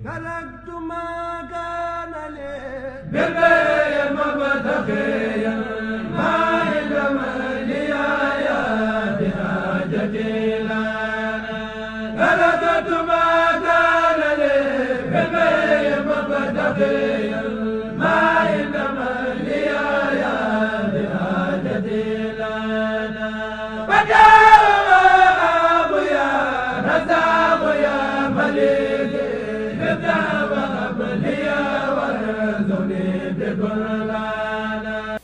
تركت ما كان لي بالبيع مبتغيا ما علم لي يا بحاجتي لنا تركت ما كان لي بالبيع مبتغيا ما علم لي يا بحاجتي لنا فجاء يا رزاق يا مليك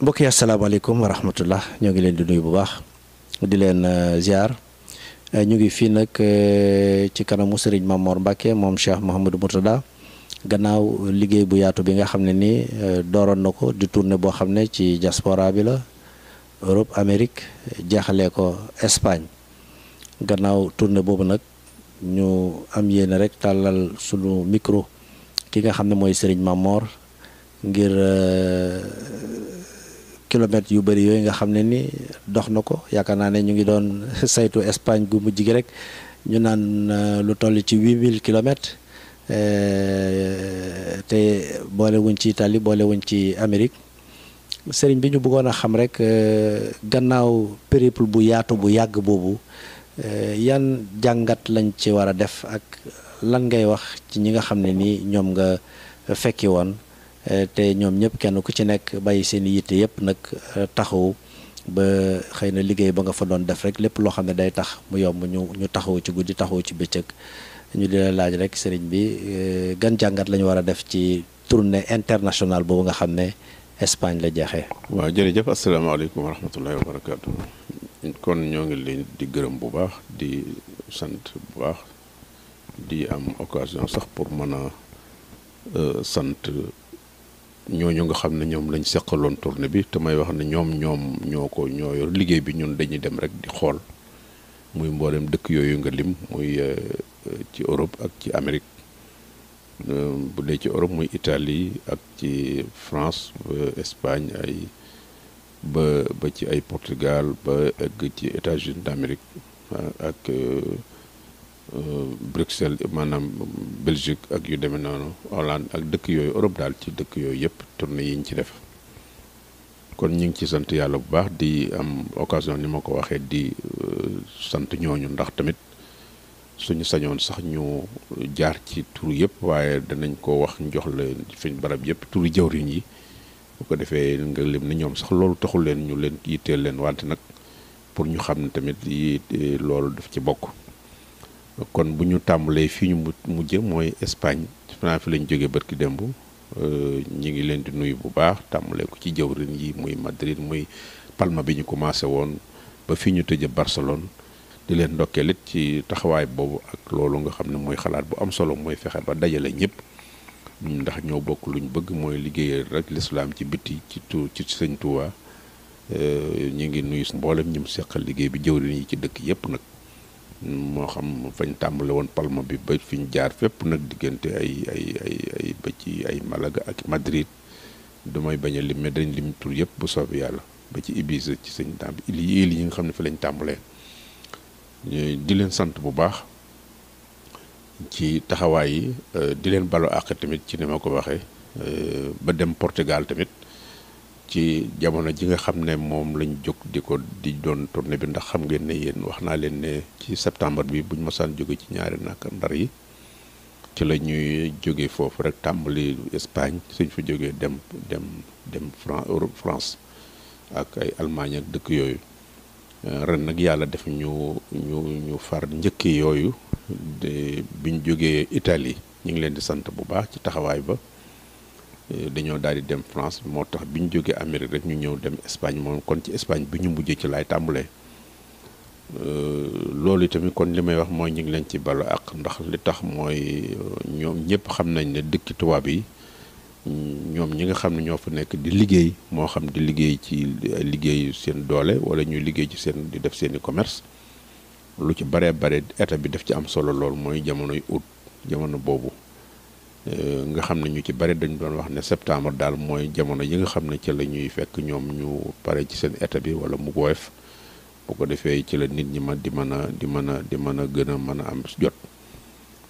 mbokk yi asalaamaaleykum wa rahmatullah ñoo ngi leen di nuyu bu baax di leen ziar ñu ngi fii nag ci kanamu Serigne Mamor Mbacke moom Cheikh Mouhamadou Mourtada gannaaw liggéey bu yaatu bi nga xam ne ni dooroon na ko di tournée boo xam ne ci diaspora bi la Europe Amérique jeexalee ko Espagne gannaaw tournée boobu nag ñu am yéene rek tàllal sunu micro ki nga xam ne mooy Serigne Mamor ngir kilomètres yu bëri yooyu nga xam ne ni dox na ko yaakaar naa ne ñu ngi doon saytu Espagne gu mujj gi rek ñu naan lu toll ci 8000 kilomètres te boole wuñ ci Italie boole wuñ ci Amérique Serigne bi ñu bëggoon a xam rek gannaaw périple bu yaatu bu yàgg boobu yan jàngat lañ ci war a def ak lan ngay wax ci ñi nga xam ne nii ñoom nga fekki woon te ñoom ñëpp kenn ku ci nekk bàyyi seen yitte yëpp nag taxaw ba xëy na liggéey ba nga fa doon def rek lépp loo xam ne day tax mu yomb ñu taxaw ci guddi taxaw ci bëccëg ñu di la laaj rek sëriñ bi gan jàngat la ñu war a def ci tournée internationale boobu nga xam ne Espagne la jeexee. waaw jërëjëf asalaamaaleykum wa rahmatullahi wa barakaatu. kon ñoo ngi leen di gërëm bu baax di sant bu baax di am occasion sax pour mën a sant ñooñu nga xam ne ñoom lañ seqaloon tournée bi te may wax ne ñoom ñoo yor liggéey bi ñun dañuy dem rek di xool muy mboolem dëkk yooyu nga lim muy ci Europe ak ci Amérique bu dee ci Europe muy Italie ak ci France Espagne ba ci ay Portugal ba egg ci États-Unis d'Amérique ak Bruxelles maanaam Belgique ak yu demee noonu Hollande ak dëkk yooyu Europe daal ci dëkk yooyu yëpp tournée yi ñu ci def kon ñu ngi ci sant yàlla bu baax di am occasion ni ma ko waxee di sant ñooñu ndax tamit suñu sañoon sax ñu jaar ci tur yëpp waaye danañ ko wax jox leen fiñ barab yëpp turu jawriñ yi bu ko defee nga lim ne ñoom sax loolu taxul leen ñu leen yitteel leen wante nag pour ñu xam ne tamit yi loolu daf ci bokk kon bu ñu tàmbalee fii ñu mujj mooy Espagne fi lañ jógee barki démb ñi ngi leen di nuyu bu baax tàmbalee ko ci jawriñ yi muy Madrid muy Palma bi ñu commencé woon ba fii ñu tëjee Barcelone di leen ndokkeel it ci taxawaay boobu ak loolu nga xam ne mooy xalaat bu am solo mooy fexe ba dajale ñëpp ndax ñoo bokk luñ bëgg mooy liggéeyal rek lislaam ci biti ci Sëñ Tuubaa ñu ngi nuyu mboolem ñi mu seqal liggéey bi jëwriñ yi ci dëkk yëpp nag moo xam fañ tàmbale woon Palma bi ba fi ñu jaar fépp nag diggante ay ba ci ay Malaga ak Madrid damay bañ a lim mais dañ lim tur yëpp bu soobee yàlla ba ci Ibiza ci sëñ temps bi il yi nga xam ne fi lañ tàmbalee di leen sant bu baax ci taxawaay yi di leen balo àq tamit ci ni ma ko waxee ba dem Portugal tamit ci jamono ji nga xam ne moom lañ jóg di doon tournée bi ndax xam ngeen ne yéen wax naa leen ne ci septembre bi buñ mosaan jóge ci ñaari ndar yi ci la ñuy jóge foofu rek tàmbali Espagne suñ fa jógee dem France ak ay Allemagne ak dëkk yooyu ren nag yàlla def ñu far njëkkee yooyu biñ jógee Italie ñu ngi leen di sant bu baax ci taxawaay ba dañoo daal di dem France moo tax bi ñu jógee Amérique rek ñu ñëw dem Espagne moom kon ci Espagne bi ñu mujjee ci laay tàmbalee loolu tamit kon li may wax mooy ñu ngi leen ci balu ak ndax li tax mooy ñoom ñëpp xam nañ ne dëkki tubaab yi ñoom ñi nga xam ne ñoo fa nekk di liggéey moo xam di liggéey ci liggéey seen doole wala ñuy liggéey ci seen di def seeni commerce lu ci bare état bi daf ci am solo lool mooy jamonoy août jamono boobu nga xam ne ñu ci bare dañ doon wax ne septembre daal mooy jamono yi nga xam ne ci la ñuy fekk ñoom ñu pare ci seen état bi wala mu woyof bu ko defee ci la nit ñi di mën a gën a mën a am jot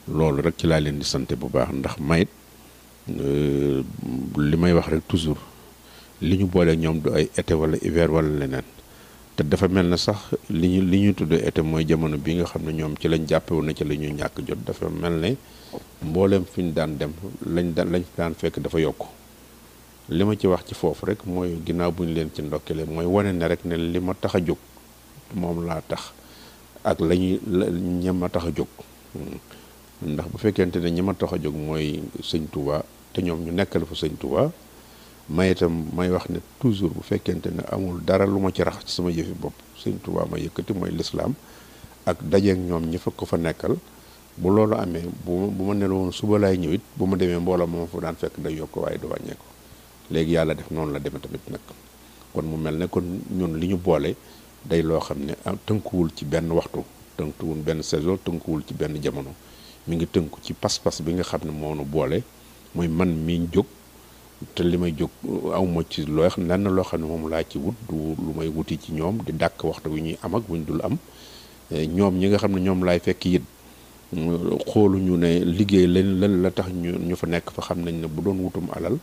loolu rek ci laa leen di sante bu baax ndax mayit li may wax rek toujours li ñu boole ñoom du ay été wala hiver wala leneen te dafa mel na sax li ñuy tuddee été mooy jamono bi nga xam ne ñoom ci lañ jàppewu na ci la ñuy ñàkk jot dafa mel ne mbooleem fi ñu daan dem lañ daan fekk dafa yokk li ma ci wax ci foofu rek mooy ginnaaw bu ñu leen ci ndokkale mooy wane ne rek ne li ma tax a jóg moom laa tax ak ña ma tax a jóg ndax bu fekkente ne ñi ma tax a jóg mooy sëñ Touba te ñoom ñu nekkal fa sëñ Touba may itam may wax ne toujours bu fekkente ne amul dara lu ma ci rax ci sama yëfi bopp sëñ Touba ma yëkkati mooy lislaam ak dajeek ñoom ñi fa ko fa nekkal bu loolu amee bu ma ne woon suba laay ñëw it bu ma demee mbooloo moom fa daan fekk day yokk waaye du wàññeeku léegi yàlla def noonu la demee tamit nag kon mu mel ne kon ñun li ñu boole day loo xam ne tënkuwul ci benn waxtu tënkuwul benn saison tënkuwul ci benn jamono mi ngi tënku ci pas-pas bi nga xam ne moo nu boole mooy man mi jóg te li may jóg awma ci loo xam lenn loo xam ne moom laa ci wut du lu may wuti ci ñoom di dàkk waxtu wi ñuy am ak wuñ dul am ñoom ñi nga xam ne ñoom laay fekk it xooluñu ne liggéey lan la tax ñu fa nekk fa xam nañ ne bu doon wutum alal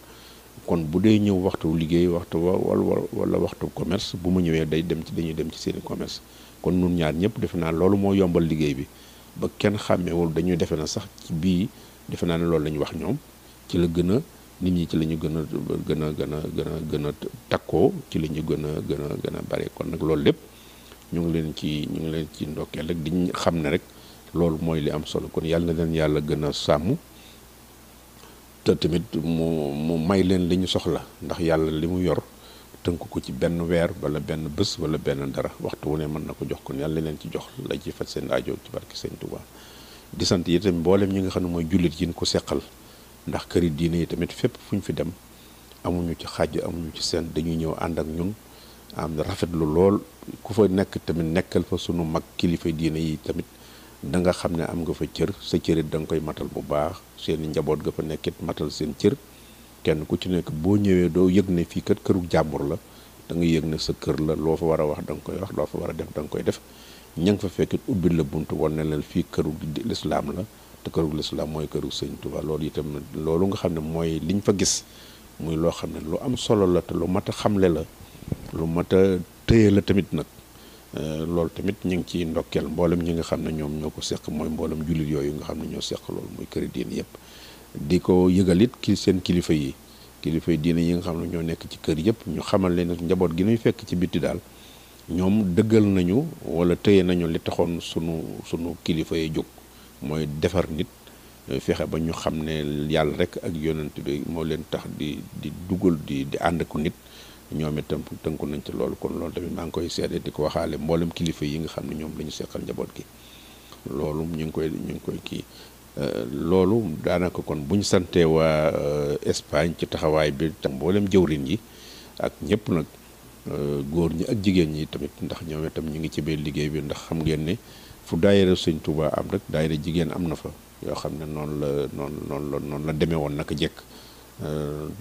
kon bu dee ñëw waxtu liggéey waxtu wala waxtu commerce bu ma ñëwee dañuy dem ci seeni commerce kon nun ñaar ñëpp defe naa loolu moo yombal liggéey bi ba kenn xàmmeewul dañuy defe na sax ci bii defe naa ne loolu la ñu wax ñoom ci la gën a nit ñi ci la ñu gën a takkoo ci la ñu gën a bare kon nag loolu lépp ñu ngi leen ci ndokkeel rek di xam ne rek loolu mooy li am solo kon yàlla na leen yàlla gën a sàmm te tamit mu may leen li ñu soxla ndax yàlla li mu yor tënk ko ci benn weer wala benn bés wala benn dara waxtu wu ne mën na ko jox kon yàlla leen ci jox la ci faj seen aajo ci barke Sëñ Touba di sant yi tamit mboolem ñi nga xam ne mooy jullit yi ñu ko seqal ndax këri diine yi tamit fépp fu ñu fi dem amuñu ci xàjj amuñu ci seen dañuy ñëw ànd ak ñun am rafetlu lool ku fa nekk tamit nekkal fa sunu mag kilifa diine yi tamit da nga xam ne am nga fa cër sa cërit da nga koy matal bu baax seeni njaboot nga fa nekkit matal seen cër kenn ku ci nekk boo ñëwee doo yëg ne fii kat këru jàmbur la da nga yëg ne sa kër la loo fa war a wax da nga koy wax loo fa war a def da nga koy def ña nga fa fekkit ubbil la buntu wan ne leen fii këru lislaam la te këru lislaam mooy këru Sëñ Tuubaa loolu itam loolu nga xam ne mooy liñ fa gis muy loo xam ne lu am solo la te lu mat a xamle la lu mat a téye la tamit nag loolu tamit ñu ngi ciy ndokkeel mboolem ñi nga xam ne ñoom ñoo ko seq mooy mboolem jullit yooyu nga xam ne ñoo seq loolu muy këri diine yëpp di ko yëgal it seen kilifa yi diine yi nga xam ne ñoo nekk ci kër yëpp ñu xamal leen njaboot gi ñuy fekk ci bitti daal ñoom dëggal nañu wala téye nañu li taxoon sunu kilifa yi jóg mooy defar nit fexe ba ñu xam ne yàlla rek ak yonent bi moo leen tax di dugal di ànd ko nit ñoom itam tënku nañ ci loolu kon loolu tamit maa ngi koy seede di ko waxaale mboolem kilifa yi nga xam ne ñoom la ñu seqal njaboot gi loolu ñu ngi koy kii loolu daanaka kon bu ñu santee waa Espagne ci taxawaay bi tam mboolem jëwrin yi ak ñëpp nag góor ñi ak jigéen ñi tamit ndax ñoom itam ñu ngi ci biir liggéey bi ndax xam ngeen ne fu daayira Sëñ Tuubaa am rek daayira jigéen am na fa yoo xam ne noonu la demee woon naka jekk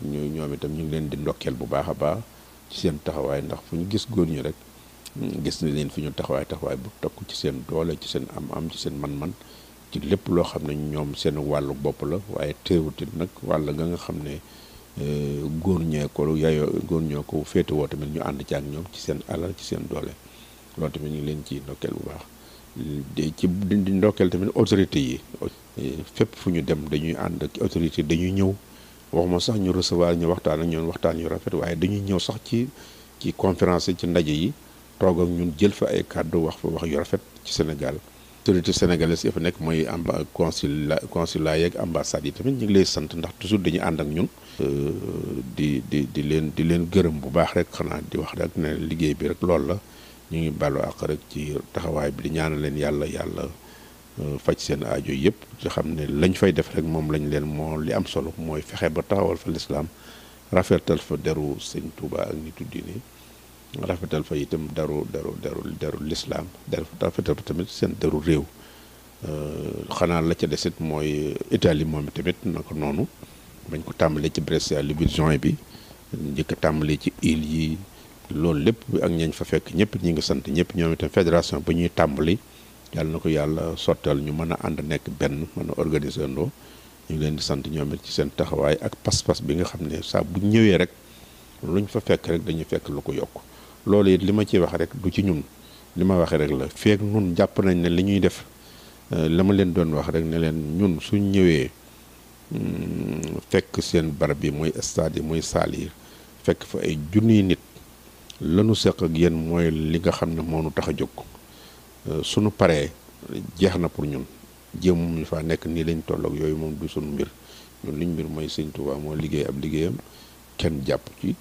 ñoom itam ñu ngi leen di ndokkeel bu baax a baax ci seen taxawaay ndax fu ñu gis góor ñi rek gis na leen fi ñu taxawaay bu takku ci seen doole ci seen am ci seen man-man ci lépp loo xam ne ñoom seen wàllu bopp la waaye teewutit nag wàll nga xam ne góor ñoo ko féetewoo tamit ñu ànd ci ak ñoom ci seen alal ci seen doole loolu tamit ñu ngi leen ci ndokkeel bu baax di ndokkeel tamit autorité yi fépp fu ñu dem dañuy ànd ak autorité dañuy ñëw waxuma sax ñu recevoir ñu waxtaan ak ñoom waxtaan yu rafet waaye dañuy ñëw sax ci conférence ci ndaje yi toog ak ñun jël fa ay kàddu wax fa wax yu rafet ci Sénégal autorité sénégalaise yi fa nekk mooy consulat yeeg ambassade yi tamit ñu ngi lay sant ndax toujours dañuy ànd ak ñun di leen gërëm bu baax rek xanaa di wax rek ne liggéey bi rek loolu la ñu ngi bàllu àq rek ci taxawaay bi di ñaanal leen yàlla faj seen aajo yëpp te xam ne lañ fay def rek moom lañ leen moo li am solo mooy fexe ba taxawal fa lislaam rafetal fa deru Sëñ Tuubaa ak nitu diine rafetal fa itam deru lislaam rafetal fa tamit seen deru réew xanaa la ca desit mooy Italie moom tamit naka noonu bañ ko tàmbalee ci Brescia le 8 juin bi njëkk a tàmbalee ci île yi loolu lépp ak ñañ fa fekk ñëpp ñi ngi sant ñëpp ñoom itam fédération ba ñuy tàmbali yàlla na ko yàlla sottal ñu mën a ànd nekk benn mën a organiser ndoo ñu ngi leen di sant ñoom it ci seen taxawaay ak pas-pas bi nga xam ne saa bu ñëwee rek luñ fa fekk rek dañuy fekk lu ko yokk loolu it li ma ciy wax rek du ci ñun li ma waxee rek la feek ñun jàpp nañ ne li ñuy def la ma leen doon wax rek ne leen ñun suñ ñëwee fekk seen barab yi muy stade yi muy saal yi fekk fa ay junniy nit lanu seq ak yéen mooy li nga xam ne moo nu tax a jóg suñu paree jeex na pour ñun jéem ñu faa nekk nii lañ toll ak yooyu moom du suñu mbir ñun liñ mbir mooy Sëñ Tuubaa moo liggéey ab liggéeyam kenn jàpp ci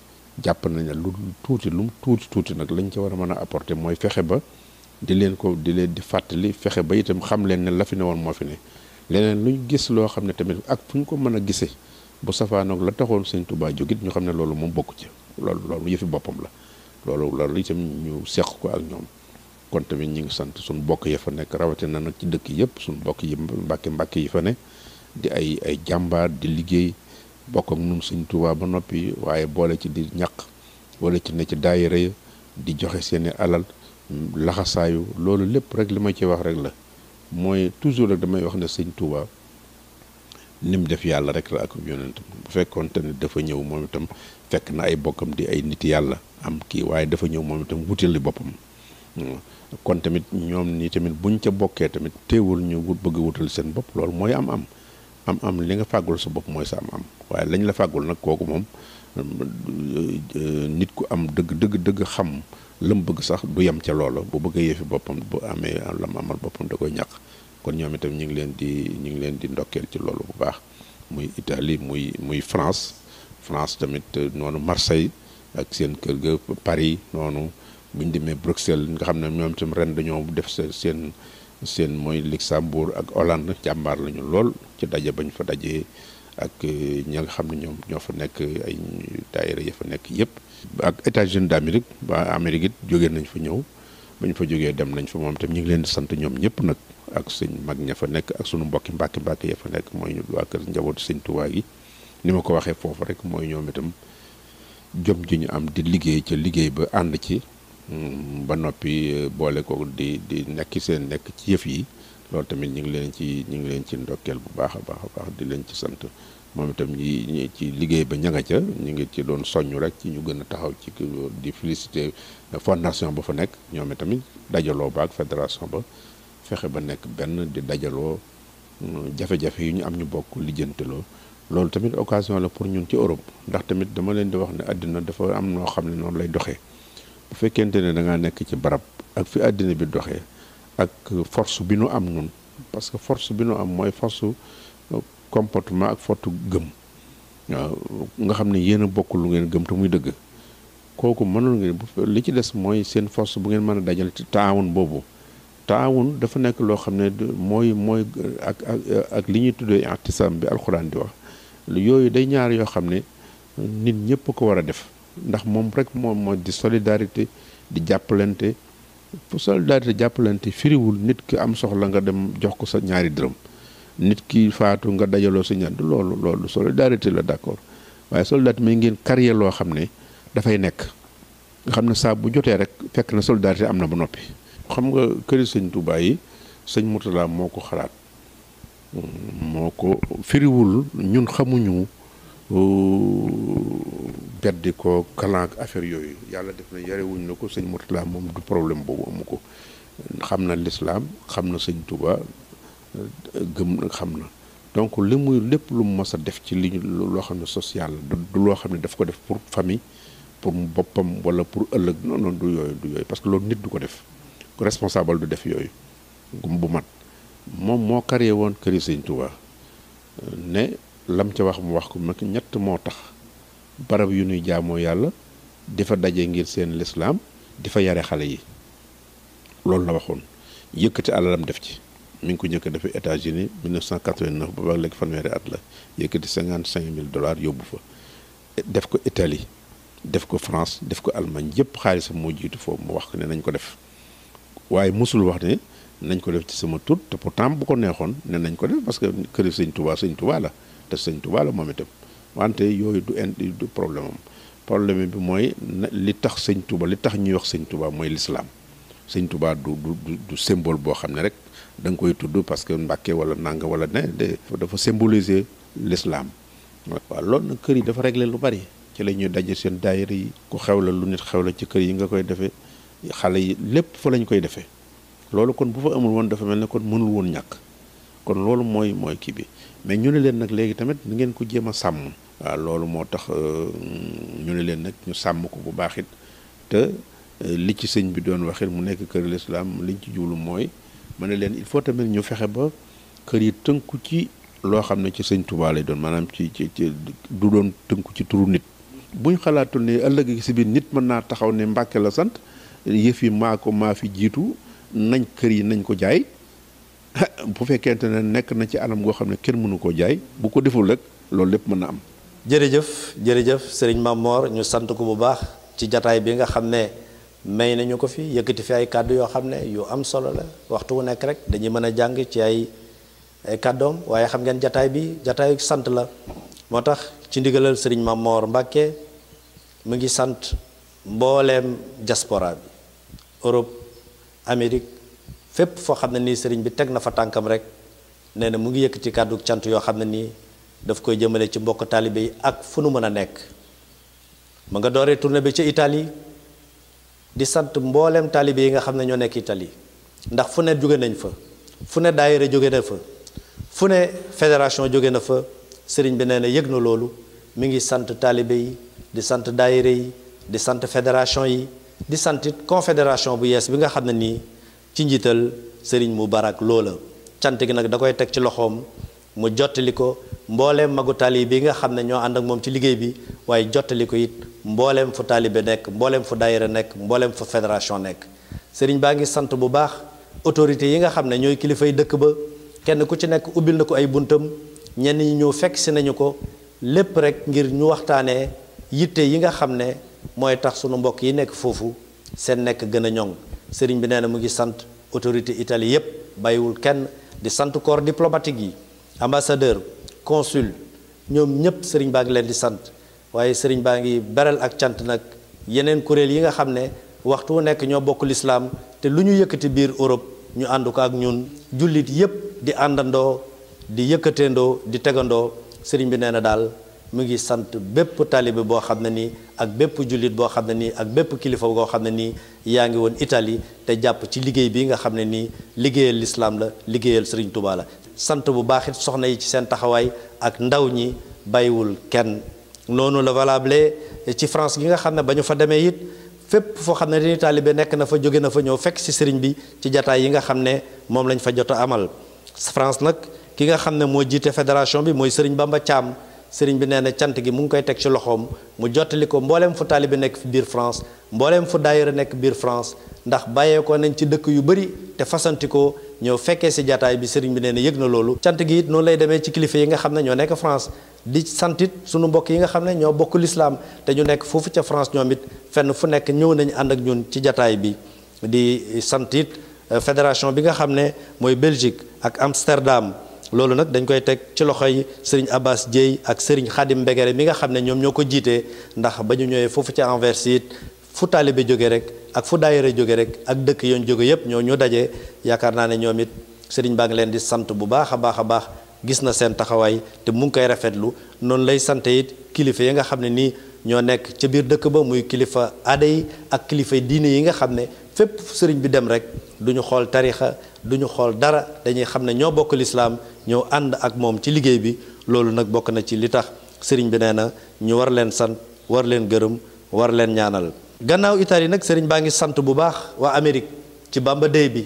jàpp nañ ne lu mu tuuti nag lañ ca war a mën a apporter mooy fexe ba di leen di fàttali fexe ba itam xam leen ne la fi ne woon moo fi ne leneen luñ gis loo xam ne tamit ak fu ñu ko mën a gisee bu safaanoog la taxoon Sëñ Tuubaa jógit ñu xam ne loolu moom bokk ci loolu yëfi boppam la loolu itam ñu seq ko ak ñoom kon tamit ñi ngi sant suñu bokk ya fa nekk rawatina nag ci dëkk yëpp suñu bokk yi mbàkke yi fa ne di ay jàmbaar di liggéey bokk ak ñun Sëñ Tuubaa ba noppi waaye boole ci di ñaq boole ci ne ci daayira ya di joxe seeni alal laxasaayu loolu lépp rek li ma ci wax rek la mooy toujours rek damay wax ne Sëñ Tuubaa ni mu def yàlla rek la ak yonentam bu fekkoon te ne dafa ñëw moom itam fekk na ay bokkam di ay nit yàlla am kii waaye dafa ñëw moom itam wutali boppam kon tamit ñoom ni tamit buñ ca bokkee tamit teewul ñu bëgg wutal seen bopp loolu mooy am li nga fàggul sa bopp mooy sa am waaye lañ la fàggul nag kooku moom nit ku am dëgg xam lam bëgg sax du yem ca loola bu bëggee yëfi boppam bu amee lam amal boppam da koy ñàkk kon ñoom itam ñu ngi leen di ndokkeel ci loolu bu baax muy Italie muy France tamit noonu Marseille ak seen kër ga Paris noonu buñ demee Bruxelles nga xam ne ñoom itam ren dañoo def seen mooy Luxembourg ak Hollande jàmbaar lañu lool ci daje bañ fa dajee ak ña nga xam ne ñoom ñoo fa nekk ay daayira ya fa nekk yëpp ak États-Unis d'Amérique ba Amérique it jógee nañ fa ñëw bañ fa jógee dem nañ fa moom itam ñu ngi leen di sant ñoom ñëpp nag ak sëñ mag ña fa nekk ak sunu mbokki mbàkki ya fa nekk mooy ñu waa kër njabootu Sëñ Tuubaa gi ni ma ko waxee foofu rek mooy ñoom itam jom ji ñu am di liggéey ca liggéey ba ànd ci ba noppi boole ko di nekk ci yëf yi loolu tamit ñu ngi leen ci ndokkeel bu baax a baax di leen ci sant moom itam ñi ci liggéey ba ña nga ca ñu ngi ci doon soññ rek ci ñu gën a taxaw ci di féliciter fondation ba fa nekk ñoom itamit dajaloo ba ak fédération ba fexe ba nekk benn di dajaloo jafe-jafe yi ñu am ñu bokk lijjanteloo loolu tamit occasion la pour ñun ci Europe ndax tamit dama leen di wax ne àddina dafa am noo xam ne noonu lay doxee bu fekkente ne da ngaa nekk ci barab ak fi àddina bi doxee ak force bi nu am nun parce que force bi nu am mooy force comportement ak force gëm waaw nga xam ne yéen a bokk lu ngeen gëm te muy dëgg kooku mënul ngeen li ci des mooy seen force bu ngeen mën a dajal ci taawun boobu taawun dafa nekk loo xam ne mooy ak li ñuy tuddee ihtisaam bi alxuraan di wax yooyu day ñaar yoo xam ne nit ñëpp ko war a def ndax moom rek moom mooy di solidarité di jàppalante solidarité jàppalante firiwul nit ki am soxla nga dem jox ko sa ñaari dërëm nit ki faatu nga dajaloo sa ñaar loolu solidarité la d'accord waaye solidarité mais ngeen carrière loo xam ne dafay nekk nga xam ne saa bu jotee rek fekk na solidarité am na ba noppi. xam nga këri Sëñ Tuubaa yi sëñ Murtala moo ko xalaat moo ko firiwul ñun xamuñu beddi ko kalank affaire yooyu yàlla def na yarewuñ na ko sëñ Murtala moom du problème boobu amu ko xam na lislaam xam na Sëñ Tuubaa gëm xam na donc li muy lépp lu mu mës a def ci li loo xam ne social du loo xam ne daf ko def pour famille pour boppam wala pour ëllëg non du yooyu parce que loolu nit du ko def responsable du def yooyu gum bu mat moom moo créé woon këri Sëñ Tuubaa ne lam ca wax mu wax ko nag ñett moo tax barab yu ñuy jaamoo yàlla di fa daje ngir seen lislaam di fa yare xale yi loolu la waxoon yëkkati alalam def ci mi ngi ko njëkk a defee États-Unis 1989 ba ba léegi fanweeri at la yëkkati $55,000 yóbbu fa def ko Italie def ko France def ko Allemagne yëpp xaalisam moo jiitu foofu mu wax ne nañ ko def waaye mosul wax ne nañ ko def ci sama tur te pourtant bu ko neexoon ne nañ ko def parce que këri Sëñ Tuubaa la te Sëñ Tuubaa la moom itam wante yooyu du problème am problème bi mooy li tax Sëñ Tuubaa li tax ñuy wax Sëñ Tuubaa mooy lislaam Sëñ Tuubaa du symbole boo xam ne rek da nga koy tudd parce que Mbàkke wala nanga wala ne dafa symboliser l'islam. waaw loolu nag kër yi dafa régler lu bari ci la ñuy daje seen daayira yi ku xewla lu nit xewla ci kër yi nga koy defee xale yi lépp fa lañ koy defee loolu kon bu fa amul woon dafa mel ne kon mënul woon ñàkk kon loolu mooy kii bi mais ñu ne leen nag léegi tamit ni ngeen ko jéem a sàmm. waaw loolu moo tax ñu ne leen nag ñu sàmm ko bu baax it te li ci sëñ bi doon waxit mu nekk kër l'islam liñ ci jublu mooy ma ne leen il faut tamit ñu fexe ba kër yi tënku ci loo xam ne ci sëñ Tuubaa lay doon maanaam ci du doon tënku ci turu nit. buñ xalaatul ne ëllëg si biir nit mën naa taxaw ne Mbàkke la sant yëf yi maa fi jiitu nañ kër yi nañ ko jaay bu fekkente ne nekk na ci anam goo xam ne kenn mënu koo jaay bu ko deful rek loolu lépp mën na am. jërëjëf Serigne Mame Mor ñu sant ko bu baax ci jataay bi nga xam ne may nañu ko fi yëkkati fi ay kàddu yoo xam ne yu am solo la waxtu wu nekk rek dañuy mën a jàng ci ay kàddoom waaye xam ngeen jataay bi jataayu sant la moo tax ci ndigalal Serigne Mame Mor Mbacke mu ngi sant mbooleem diaspora bi Europe Amérique fépp foo xam ne nii Serigne bi teg na fa tànkam rek nee na mu ngi yëkkati kàddu cant yoo xam ne nii daf koy jëmale ci mbokk taalibe yi ak fu nu mën a nekk ma nga dooree tournée bi ci Italie di sant mbooleem taalibe yi nga xam ne ñoo nekk Italie ndax fu ne jóge nañ fa fu ne daayira jóge na fa fu ne fédération jóge na fa sëriñ bi nee na yëg na loolu mi ngi sant taalibe yi di sant daayira yi di sant fédération yi di sant it confédération bu yees bi nga xam ne nii ci njiital sëriñ Moubarak loola cant gi nag da koy teg ci loxoom mu jottali ko mbooleem magu taalibe yi nga xam ne ñoo ànd ak moom ci liggéey bi waaye jottali ko it mbooleem fu taalibe nekk mbooleem fu daayira nekk mbooleem fu fédération nekk sëriñ baa ngi sant bu baax autorités yi nga xam ne ñooy kilifay dëkk ba kenn ku ci nekk ubbil na ko ay buntam ñenn ñi ñëw fekk si nañu ko lépp rek ngir ñu waxtaanee yitte yi nga xam ne mooy tax sunu mbokk yi nekk foofu seen nekk gën a ñoŋ sëriñ bi nee na mu ngi sant autorité Italie yépp bàyyiwul kenn di sant corps diplomatique yi ambassadeur consul ñoom ñëpp sëriñ baa ngi leen di sant waaye sëriñ baa ngi beral ak cant nag yeneen kuréel yi nga xam ne waxtu wu nekk ñoo bokk lislaam te lu ñu yëkkati biir Europe ñu ànd ko ak ñun jullit yépp di àndandoo di yëkkateendoo di tegandoo sëriñ bi nee na daal mu ngi sant bépp taalibe boo xam ne nii ak bépp jullit boo xam ne nii ak bépp kilifa boo xam ne nii yaa ngi woon Italie te jàpp ci liggéey bi nga xam ne nii liggéeyal lislaam la liggéeyal sëriñ Touba la sant bu baax it soxna yi ci seen taxawaay ak ndaw ñi bàyyiwul kenn noonu la valable ci France gi nga xam ne ba ñu fa demee it fépp foo xam ne ni taalibe nekk na fa jóge na fa ñëw fekk ci sëriñ bi ci jataay yi nga xam ne moom lañ fa jot a amal France nag ki nga xam ne moo jiite fédération bi mooy sëriñ Bamba Thiam sëriñ bi nee na cant gi mu ngi koy teg ci loxoom mu jottali ko mbooleem fu taalibe nekk biir France mbooleem fu daayira nekk biir France ndax bàyyeekoo nañ ci dëkk yu bëri te fasantikoo ñëw fekkee si jataay bi sëriñ bi nee na yëg na loolu cant gi it noonu lay demee ci kilifa yi nga xam ne ñoo nekk France di santit sunu mbokk yi nga xam ne ñoo bokk lislaam te ñu nekk foofu ca France ñoom it fenn fu nekk ñëw nañu ànd ak ñun ci jataay bi di santit fédération bi nga xam ne mooy Belgique ak Amsterdam loolu nag dañ koy teg ci loxo yi sëriñ Abbas Dieye ak sëriñ Khadim Mbegere mi nga xam ne ñoom ñoo ko jiitee ndax ba ñu ñëwee foofu ca Anvers it fu taalibe jóge rek ak fu daayira jóge rek ak dëkk yoon jóge yépp ñoo ñu daje yaakaar naa ne ñoom it sëriñ baa ngi leen di sant bu baax a baax gis na seen taxawaay te mu ngi koy rafetlu noonu lay sant it kilifa yi nga xam ne nii ñoo nekk ca biir dëkk ba muy kilifa aada yi ak kilifa diine yi nga xam ne fépp sëriñ bi dem rek duñu xool tarixa duñu xool dara dañuy xam ne ñoo bokk lislaam ñëw ànd ak moom ci liggéey bi loolu nag bokk na ci li tax sëriñ bi nee na ñu war leen sant war leen gërëm war leen ñaanal gannaaw Italie nag sëriñ baa ngi sant bu baax waa Amérique ci Bamba Day bi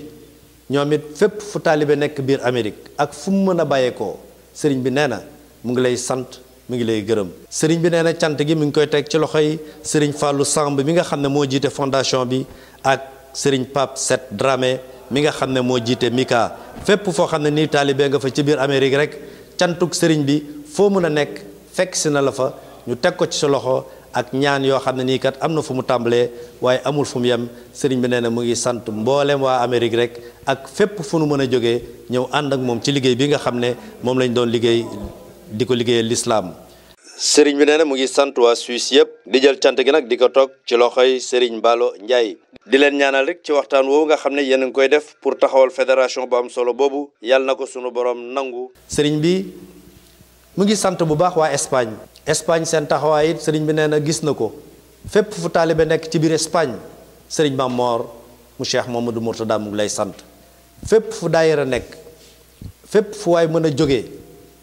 ñoom it fépp fu taalibe nekk biir Amérique ak fu mu mën a bàyyeekoo sëriñ bi nee na mu ngi lay sant mu ngi lay gërëm sëriñ bi nee na cant gi mi ngi koy teg ci loxo yi sëriñ Fallou Samb mi nga xam ne moo jiite fondation bi ak sëriñ Pape Set Dramé mi nga xam ne moo jiite Mika fépp foo xam ne nii taalibe nga fa ci biir Amérique rek cantuk sëriñ bi foo mën a nekk fekk si na la fa ñu teg ko ci sa loxo ak ñaan yoo xam ne nii kat am na fu mu tàmbalee waaye amul fu mu yem sëriñ bi nee na mu ngi sant mboolem waa Amérique rek ak fépp fu nu mën a jógee ñëw ànd ak moom ci liggéey bi nga xam ne moom lañ doon liggéey di ko liggéeyal lislaam sëriñ bi nee na mu ngi sant waa Suisse yëpp di jël cant gi nag di ko toog ci loxoy sëriñ Mballo Ndiaye di leen ñaanal rek ci waxtaan woowu nga xam ne yéen a ngi koy def pour taxawal fédération bu am solo boobu yàlla na ko sunu borom nangu. sëriñ bi mu ngi sant bu baax waa Espagne seen taxawaay it sëriñ bi nee na gis na ko fépp fu taalibe nekk ci biir Espagne sëriñ Mame Mor mu Cheikh Mamadou Mourtada mu ngi lay sant fépp fu daayira nekk fépp fu waay mën a jógee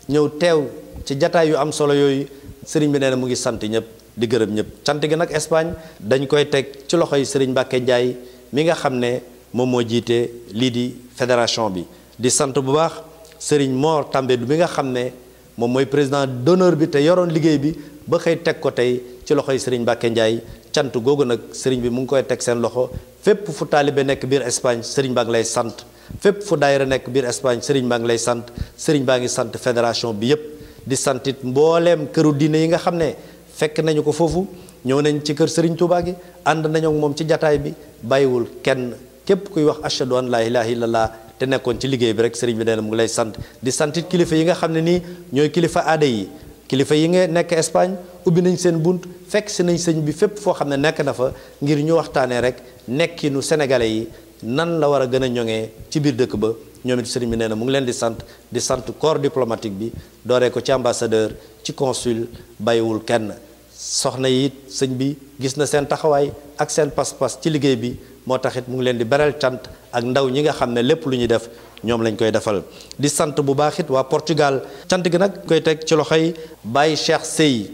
ñëw teew ci jataay yu am solo yooyu sëriñ bi nee na mu ngi sant ñëpp di gërëm ñëpp sant gi nag Espagne dañ koy teg ci loxo yi sëriñ Mbacke Ndiaye mi nga xam ne moom moo jiite lii di fédération bi di sant bu baax sëriñ Mor Tambédou mi nga xam ne moom mooy président d'honneur bi te yoroon liggéey bi ba xëy teg ko tey ci loxo yi sëriñ Mbacke Ndiaye cant googu nag sëriñ bi mu ngi koy teg seen loxo fépp fu taalibe nekk biir Espagne sëriñ baa ngi lay sant fépp fu daayira nekk biir Espagne sëriñ baa ngi lay sant sëriñ baa ngi sant fédération bi yépp di santit mbooleem këru diine yi nga xam ne fekk nañu ko foofu ñëw nañ ci kër sëriñ Touba gi ànd nañu ak moom ci jataay bi bàyyiwul kenn képp kuy wax ashhadu an la ilaha illallah te nekkoon ci liggéey bi rek sëriñ bi nee na mu ngi lay sant di santit kilifa yi nga xam ne nii ñooy kilifa aada yi kilifa yi nga nekk Espagne ubbi nañ seen bunt fekk si nañ sëñ bi fépp foo xam ne nekk na fa ngir ñu waxtaanee rek nekkinu sénégalais yi nan la war a gën a ñoŋee ci biir dëkk ba ñoom it sëriñ bi nee na mu ngi leen di sant corps diplomatique bi dooree ko ci ambassadeur ci consul bàyyiwul kenn soxna yi it sëñ bi gis na seen taxawaay ak seen pas-pas ci liggéey bi moo tax it mu ngi leen di beral cant ak ndaw ñi nga xam ne lépp lu ñuy def ñoom lañ koy defal di sant bu baax it waa Portugal cant gi nag koy teg ci loxoy Baye Cheikh Sey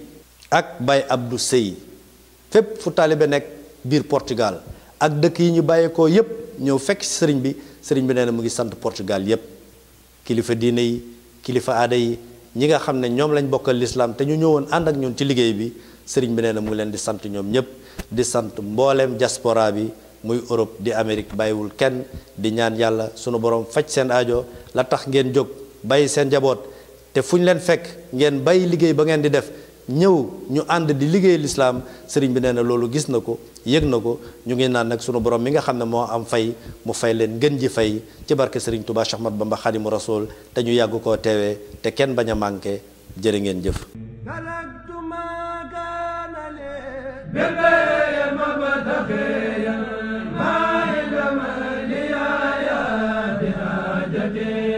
ak Baye Abdou Sey fépp fu taalibe nekk biir Portugal ak dëkk yi ñu bàyyeekoo yépp ñëw fekk ci sëriñ bi nee na mu ngi sant Portugal yépp kilifa diine yi kilifa aada yi ñi nga xam ne ñoom lañ bokkal lislaam te ñu ñëwoon ànd ak ñun ci liggéey bi sëriñ bi nee na mu ngi leen di sant ñoom ñépp di sant mbooleem diaspora bi muy Europe di Amérique bàyyiwul kenn di ñaan yàlla sunu borom faj seen aajo la tax ngeen jóg bàyyi seen njaboot te fu ñu leen fekk ngeen bàyyi liggéey ba ngeen di def ñëw ñu ànd di liggéey lislaam sëriñ bi nee na loolu gis na ko yëg na ko ñu ngi naan nag sunu borom mi nga xam ne moo am fay mu fay leen gën ji fay ci barke sëriñ Touba Cheikh Ahmadou Bamba Khadimu Rasoul te ñu yàgg koo teewee te kenn bañ a manqué jërë ngeen jëf ما